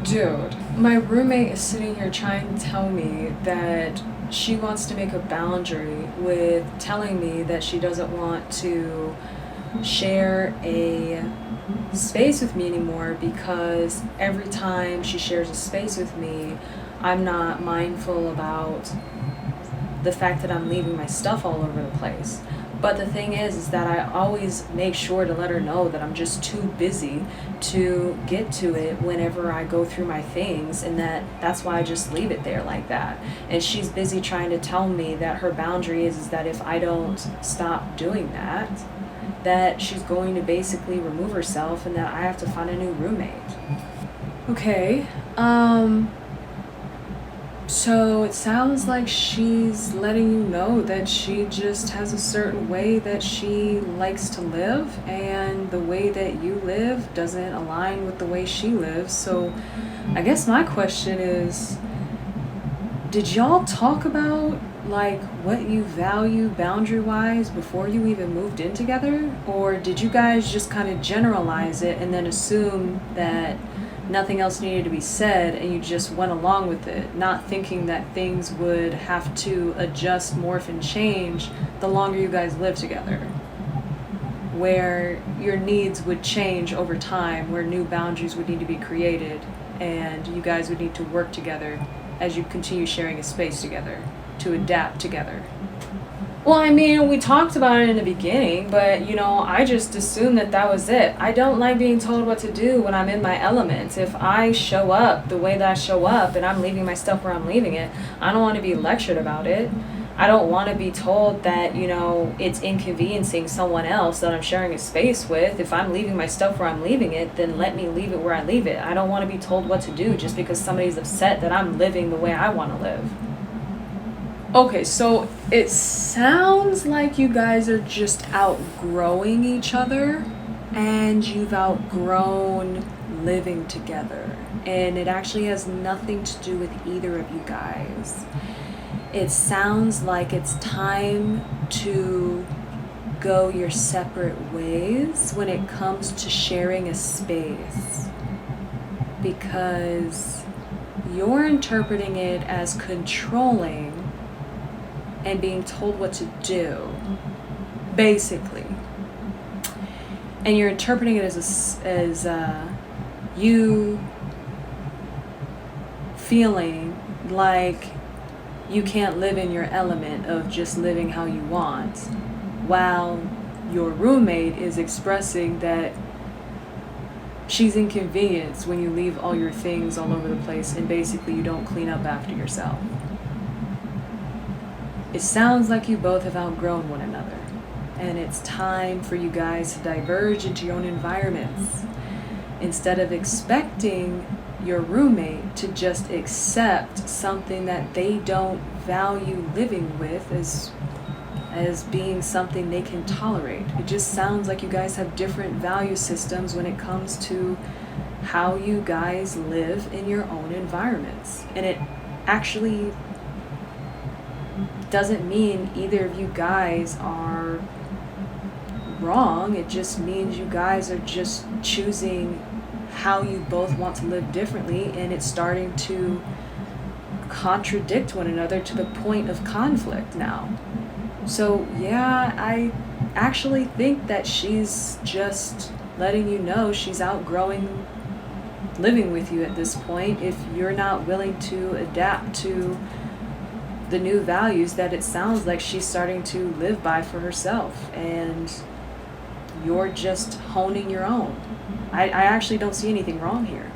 Dude, my roommate is sitting here trying to tell me that she wants to make a boundary with telling me that she doesn't want to share a space with me anymore because every time she shares a space with me, I'm not mindful about the fact that I'm leaving my stuff all over the place. But the thing is that I always make sure to let her know that I'm just too busy to get to it whenever I go through my things, and that's why I just leave it there like that. And she's busy trying to tell me that her boundary is that if I don't stop doing that, that she's going to basically remove herself and that I have to find a new roommate. Okay, so it sounds like she's letting you know that she just has a certain way that she likes to live, and the way that you live doesn't align with the way she lives. So I guess my question is, did y'all talk about like what you value boundary wise before you even moved in together? Or did you guys just kind of generalize it and then assume that nothing else needed to be said and you just went along with it, not thinking that things would have to adjust, morph, and change the longer you guys live together, where your needs would change over time, where new boundaries would need to be created, and you guys would need to work together as you continue sharing a space together to adapt together? Well, I mean, we talked about it in the beginning, but, I just assumed that was it. I don't like being told what to do when I'm in my element. If I show up the way that I show up and I'm leaving my stuff where I'm leaving it, I don't want to be lectured about it. I don't want to be told that, it's inconveniencing someone else that I'm sharing a space with. If I'm leaving my stuff where I'm leaving it, then let me leave it where I leave it. I don't want to be told what to do just because somebody's upset that I'm living the way I want to live. Okay, so it sounds like you guys are just outgrowing each other, and you've outgrown living together. And it actually has nothing to do with either of you guys. It sounds like it's time to go your separate ways when it comes to sharing a space, because you're interpreting it as controlling and being told what to do, basically. And you're interpreting it as you feeling like you can't live in your element of just living how you want, while your roommate is expressing that she's inconvenienced when you leave all your things all over the place and basically you don't clean up after yourself. It sounds like you both have outgrown one another, and it's time for you guys to diverge into your own environments. Instead of expecting your roommate to just accept something that they don't value living with as being something they can tolerate. It just sounds like you guys have different value systems when it comes to how you guys live in your own environments. And it actually doesn't mean either of you guys are wrong. It just means you guys are just choosing how you both want to live differently, and it's starting to contradict one another to the point of conflict now. So yeah, I actually think that she's just letting you know she's outgrowing living with you at this point if you're not willing to adapt to the new values that it sounds like she's starting to live by for herself, and you're just honing your own. I actually don't see anything wrong here.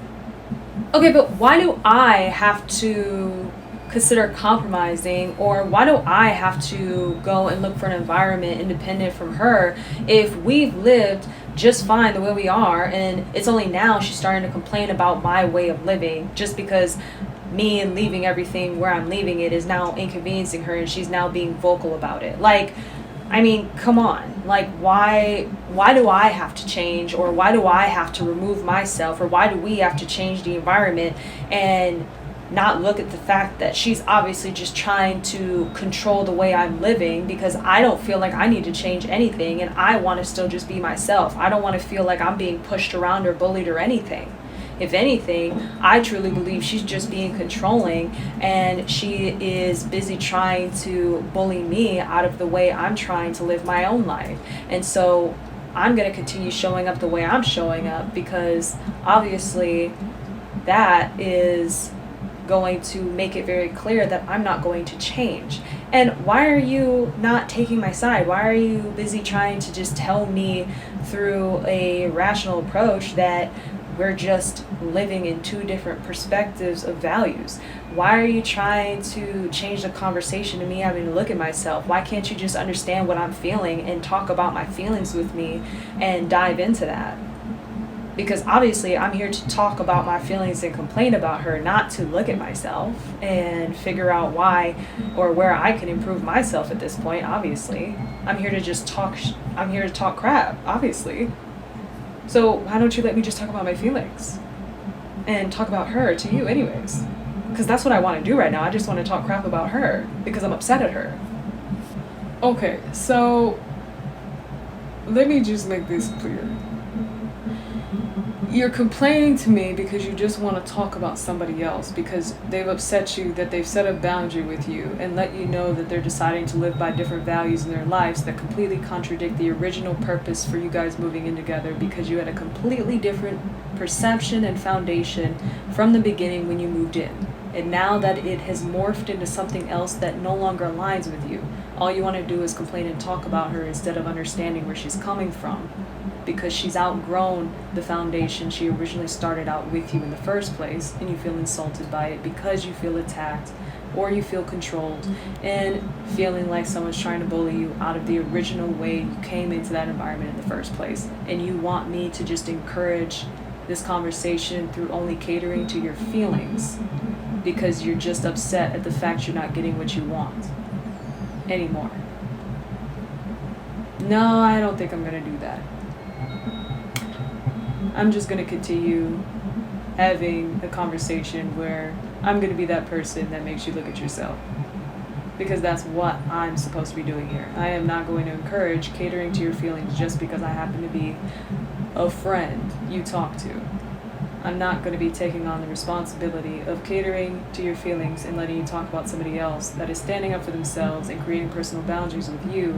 Okay, but why do I have to consider compromising, or why do I have to go and look for an environment independent from her if we've lived just fine the way we are, and it's only now she's starting to complain about my way of living just because me and leaving everything where I'm leaving it is now inconveniencing her, and she's now being vocal about it. Like, I mean, come on. Like, why do I have to change, or why do I have to remove myself, or why do we have to change the environment and not look at the fact that she's obviously just trying to control the way I'm living, because I don't feel like I need to change anything and I want to still just be myself. I don't want to feel like I'm being pushed around or bullied or anything. If anything, I truly believe she's just being controlling, and she is busy trying to bully me out of the way I'm trying to live my own life. And so I'm going to continue showing up the way I'm showing up, because obviously that is going to make it very clear that I'm not going to change. And why are you not taking my side? Why are you busy trying to just tell me through a rational approach that we're just living in two different perspectives of values? Why are you trying to change the conversation to me having to look at myself? Why can't you just understand what I'm feeling and talk about my feelings with me and dive into that? Because obviously I'm here to talk about my feelings and complain about her, not to look at myself and figure out why or where I can improve myself at this point. Obviously I'm here to just talk I'm here to talk crap, obviously. So why don't you let me just talk about my feelings and talk about her to you anyways? Because that's what I want to do right now. I just want to talk crap about her because I'm upset at her. Okay, so let me just make this clear. You're complaining to me because you just want to talk about somebody else, because they've upset you, that they've set a boundary with you and let you know that they're deciding to live by different values in their lives that completely contradict the original purpose for you guys moving in together, because you had a completely different perception and foundation from the beginning when you moved in. And now that it has morphed into something else that no longer aligns with you, all you want to do is complain and talk about her instead of understanding where she's coming from, because she's outgrown the foundation she originally started out with you in the first place, and you feel insulted by it because you feel attacked or you feel controlled and feeling like someone's trying to bully you out of the original way you came into that environment in the first place. And you want me to just encourage this conversation through only catering to your feelings because you're just upset at the fact you're not getting what you want anymore. No, I don't think I'm going to do that. I'm just going to continue having a conversation where I'm going to be that person that makes you look at yourself, because that's what I'm supposed to be doing here. I am not going to encourage catering to your feelings just because I happen to be a friend you talk to. I'm not going to be taking on the responsibility of catering to your feelings and letting you talk about somebody else that is standing up for themselves and creating personal boundaries with you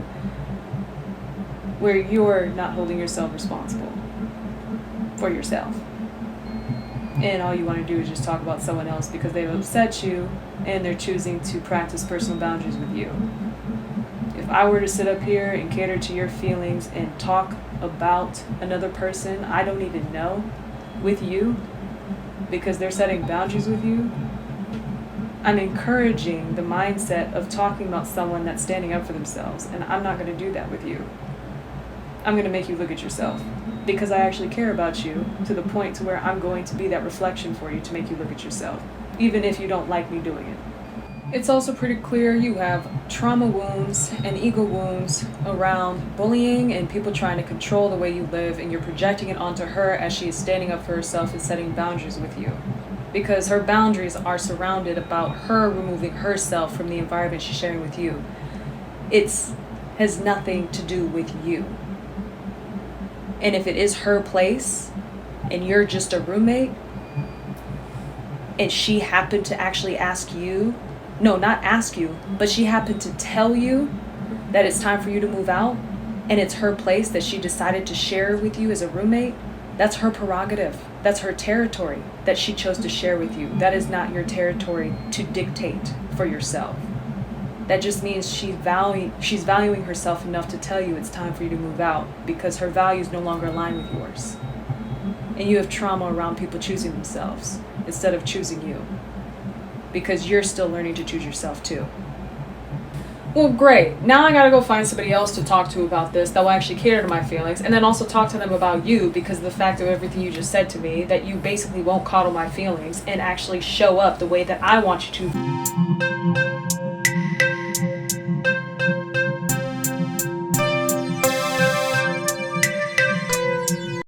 where you're not holding yourself responsible for yourself. And all you want to do is just talk about someone else because they've upset you and they're choosing to practice personal boundaries with you. If I were to sit up here and cater to your feelings and talk about another person I don't even know with you because they're setting boundaries with you, I'm encouraging the mindset of talking about someone that's standing up for themselves, and I'm not going to do that with you. I'm going to make you look at yourself because I actually care about you to the point to where I'm going to be that reflection for you to make you look at yourself, even if you don't like me doing it. It's also pretty clear you have trauma wounds and ego wounds around bullying and people trying to control the way you live, and you're projecting it onto her as she is standing up for herself and setting boundaries with you. Because her boundaries are surrounded about her removing herself from the environment she's sharing with you. It has nothing to do with you. And if it is her place and you're just a roommate and she happened to actually ask you, no, not ask you, but she happened to tell you that it's time for you to move out, and it's her place that she decided to share with you as a roommate, that's her prerogative. That's her territory that she chose to share with you. That is not your territory to dictate for yourself. That just means she's valuing herself enough to tell you it's time for you to move out because her values no longer align with yours. And you have trauma around people choosing themselves instead of choosing you, because you're still learning to choose yourself too. Well, great. Now I gotta go find somebody else to talk to about this that will actually cater to my feelings, and then also talk to them about you, because of the fact of everything you just said to me, that you basically won't coddle my feelings and actually show up the way that I want you to.